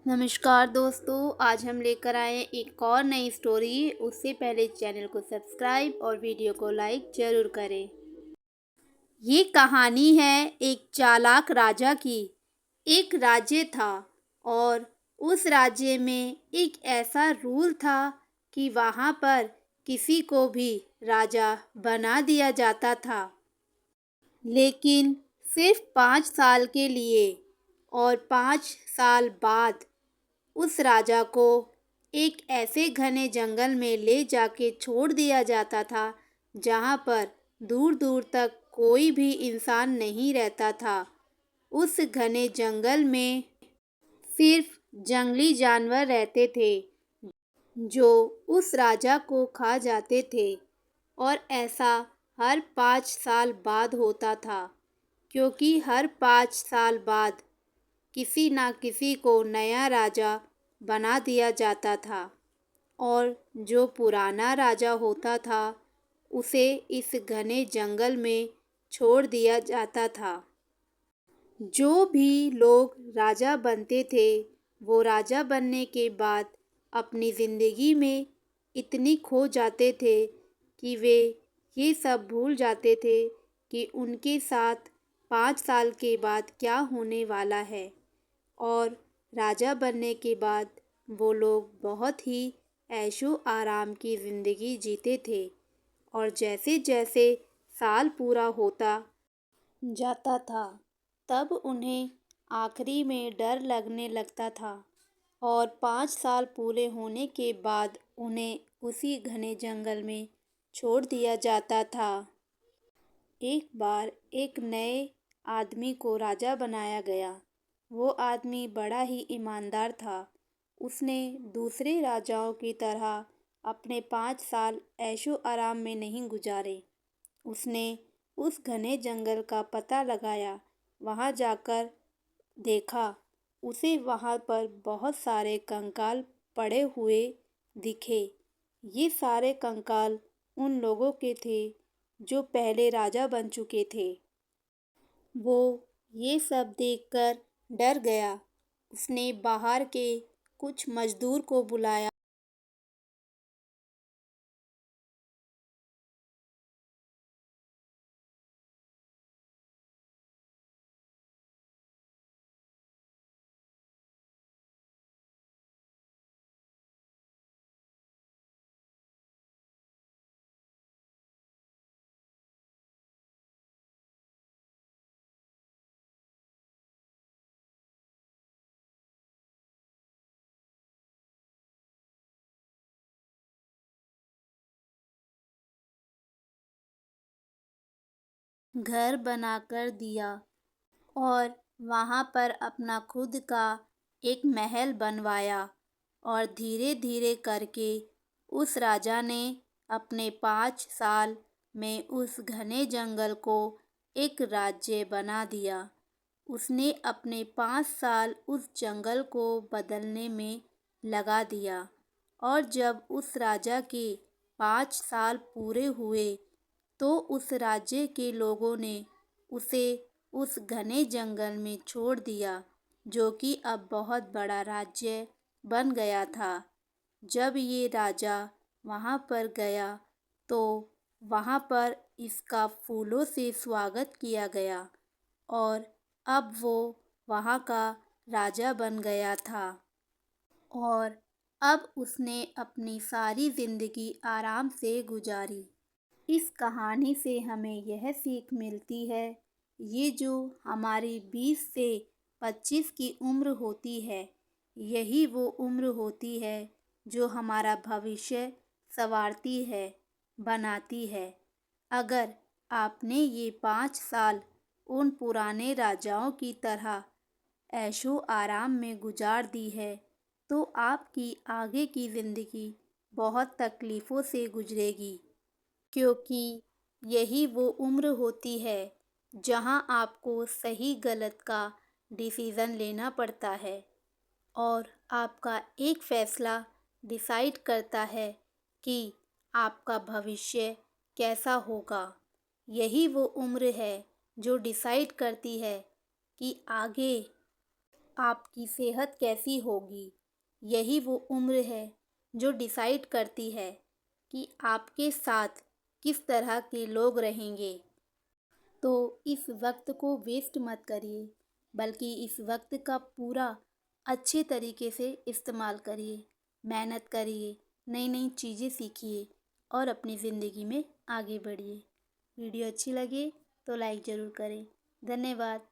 नमस्कार दोस्तों, आज हम लेकर आए हैं एक और नई स्टोरी। उससे पहले चैनल को सब्सक्राइब और वीडियो को लाइक ज़रूर करें। ये कहानी है एक चालाक राजा की। एक राज्य था और उस राज्य में एक ऐसा रूल था कि वहाँ पर किसी को भी राजा बना दिया जाता था, लेकिन सिर्फ 5 साल के लिए। और 5 साल बाद उस राजा को एक ऐसे घने जंगल में ले जाके छोड़ दिया जाता था जहाँ पर दूर दूर तक कोई भी इंसान नहीं रहता था। उस घने जंगल में सिर्फ जंगली जानवर रहते थे जो उस राजा को खा जाते थे। और ऐसा हर 5 साल बाद होता था, क्योंकि हर 5 साल बाद किसी ना किसी को नया राजा बना दिया जाता था और जो पुराना राजा होता था उसे इस घने जंगल में छोड़ दिया जाता था। जो भी लोग राजा बनते थे वो राजा बनने के बाद अपनी ज़िंदगी में इतनी खो जाते थे कि वे ये सब भूल जाते थे कि उनके साथ 5 साल के बाद क्या होने वाला है। और राजा बनने के बाद वो लोग बहुत ही ऐशो आराम की ज़िंदगी जीते थे। और जैसे जैसे साल पूरा होता जाता था तब उन्हें आखिरी में डर लगने लगता था। और 5 साल पूरे होने के बाद उन्हें उसी घने जंगल में छोड़ दिया जाता था। एक बार एक नए आदमी को राजा बनाया गया। वो आदमी बड़ा ही ईमानदार था। उसने दूसरे राजाओं की तरह अपने 5 साल ऐशो आराम में नहीं गुजारे। उसने उस घने जंगल का पता लगाया। वहाँ जाकर देखा, उसे वहाँ पर बहुत सारे कंकाल पड़े हुए दिखे। ये सारे कंकाल उन लोगों के थे जो पहले राजा बन चुके थे। वो ये सब देखकर डर गया। उसने बाहर के कुछ मजदूर को बुलाया। घर बनाकर दिया और वहाँ पर अपना खुद का एक महल बनवाया। और धीरे धीरे करके उस राजा ने अपने 5 साल में उस घने जंगल को एक राज्य बना दिया। उसने अपने 5 साल उस जंगल को बदलने में लगा दिया। और जब उस राजा के 5 साल पूरे हुए तो उस राज्य के लोगों ने उसे उस घने जंगल में छोड़ दिया, जो कि अब बहुत बड़ा राज्य बन गया था। जब ये राजा वहाँ पर गया तो वहाँ पर इसका फूलों से स्वागत किया गया और अब वो वहाँ का राजा बन गया था। और अब उसने अपनी सारी ज़िंदगी आराम से गुजारी। इस कहानी से हमें यह सीख मिलती है, ये जो हमारी 20 से 25 की उम्र होती है, यही वो उम्र होती है जो हमारा भविष्य संवारती है, बनाती है। अगर आपने ये 5 साल उन पुराने राजाओं की तरह ऐशो आराम में गुजार दी है तो आपकी आगे की ज़िंदगी बहुत तकलीफ़ों से गुजरेगी, क्योंकि यही वो उम्र होती है जहाँ आपको सही गलत का डिसीज़न लेना पड़ता है और आपका एक फ़ैसला डिसाइड करता है कि आपका भविष्य कैसा होगा। यही वो उम्र है जो डिसाइड करती है कि आगे आपकी सेहत कैसी होगी। यही वो उम्र है जो डिसाइड करती है कि आपके साथ किस तरह के लोग रहेंगे। तो इस वक्त को वेस्ट मत करिए, बल्कि इस वक्त का पूरा अच्छे तरीके से इस्तेमाल करिए, मेहनत करिए, नई नई चीज़ें सीखिए और अपनी ज़िंदगी में आगे बढ़िए। वीडियो अच्छी लगे तो लाइक ज़रूर करें। धन्यवाद।